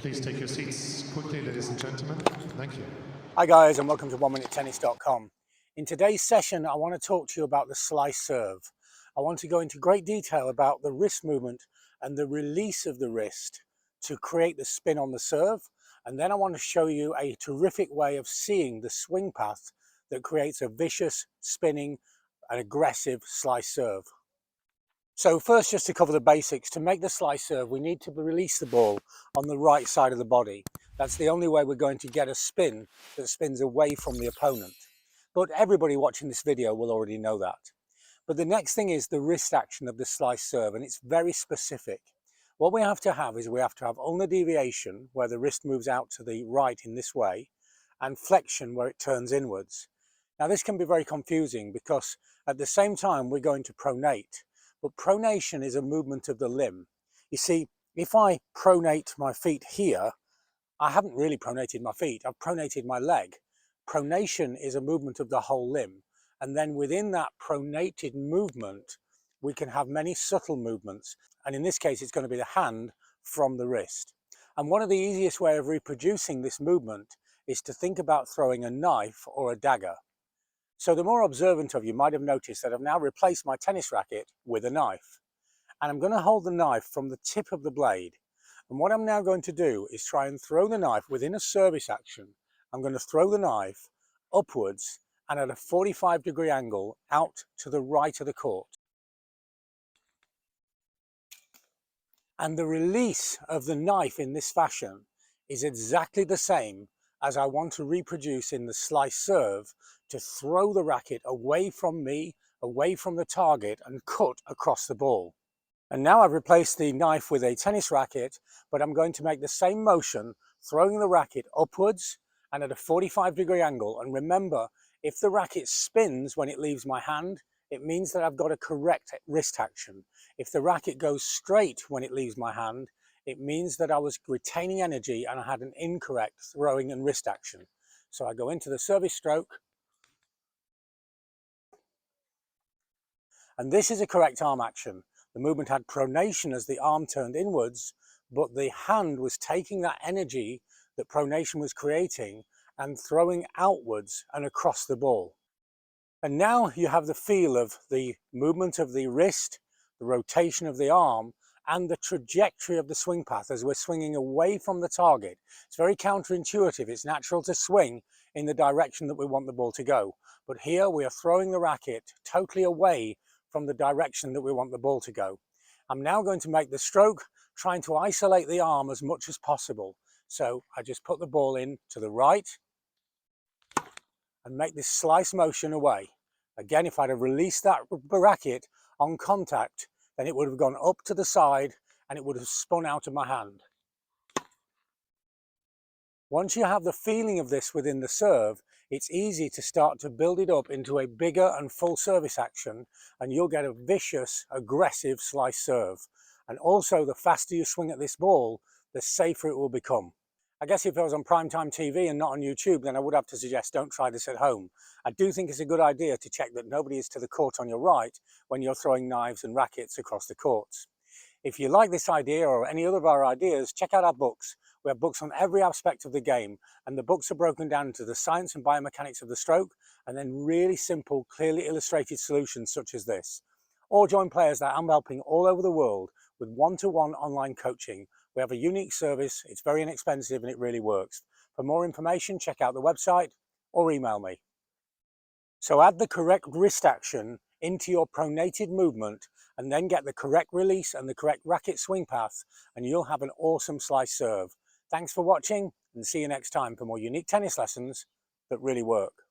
Please take your seats quickly, ladies and gentlemen. Thank you. Hi guys, and welcome to 1MinuteTennis.com. In today's session, I want to talk to you about the slice serve. I want to go into great detail about the wrist movement and the release of the wrist to create the spin on the serve. And then I want to show you a terrific way of seeing the swing path that creates a vicious, spinning, and aggressive slice serve. So first, just to cover the basics, to make the slice serve, we need to release the ball on the right side of the body. That's the only way we're going to get a spin that spins away from the opponent. But everybody watching this video will already know that. But the next thing is the wrist action of the slice serve, and it's very specific. What we have to have is we have to have ulnar deviation, where the wrist moves out to the right in this way, and flexion, where it turns inwards. Now this can be very confusing because at the same time we're going to pronate. But pronation is a movement of the limb. You see, if I pronate my feet here, I haven't really pronated my feet, I've pronated my leg. Pronation is a movement of the whole limb. And then within that pronated movement, we can have many subtle movements. And in this case, it's going to be the hand from the wrist. And one of the easiest way of reproducing this movement is to think about throwing a knife or a dagger. So the more observant of you might have noticed that I've now replaced my tennis racket with a knife. And I'm going to hold the knife from the tip of the blade. And what I'm now going to do is try and throw the knife within a service action. I'm going to throw the knife upwards and at a 45-degree angle out to the right of the court. And the release of the knife in this fashion is exactly the same as I want to reproduce in the slice serve, to throw the racket away from me, away from the target, and cut across the ball. And now I've replaced the knife with a tennis racket, but I'm going to make the same motion, throwing the racket upwards and at a 45-degree angle. And remember, if the racket spins when it leaves my hand, it means that I've got a correct wrist action. If the racket goes straight when it leaves my hand, it means that I was retaining energy and I had an incorrect throwing and wrist action. So I go into the service stroke, and this is a correct arm action. The movement had pronation as the arm turned inwards, but the hand was taking that energy that pronation was creating and throwing outwards and across the ball. And now you have the feel of the movement of the wrist, the rotation of the arm, and the trajectory of the swing path as we're swinging away from the target. It's very counterintuitive. It's natural to swing in the direction that we want the ball to go. But here we are throwing the racket totally away from the direction that we want the ball to go. I'm now going to make the stroke, trying to isolate the arm as much as possible. So I just put the ball in to the right and make this slice motion away. Again, if I'd have released that racket on contact, then it would have gone up to the side and it would have spun out of my hand. Once you have the feeling of this within the serve, it's easy to start to build it up into a bigger and full service action, and you'll get a vicious, aggressive slice serve. And also, the faster you swing at this ball, the safer it will become. I guess if I was on primetime TV and not on YouTube, then I would have to suggest don't try this at home. I do think it's a good idea to check that nobody is to the court on your right when you're throwing knives and rackets across the courts. If you like this idea or any other of our ideas, check out our books. We have books on every aspect of the game, and the books are broken down into the science and biomechanics of the stroke, and then really simple, clearly illustrated solutions such as this. Or join players that I'm helping all over the world with one-to-one online coaching. We have a unique service, it's very inexpensive, and it really works. For more information, check out the website or email me. So add the correct wrist action into your pronated movement and then get the correct release and the correct racket swing path, and you'll have an awesome slice serve. Thanks for watching, and see you next time for more unique tennis lessons that really work.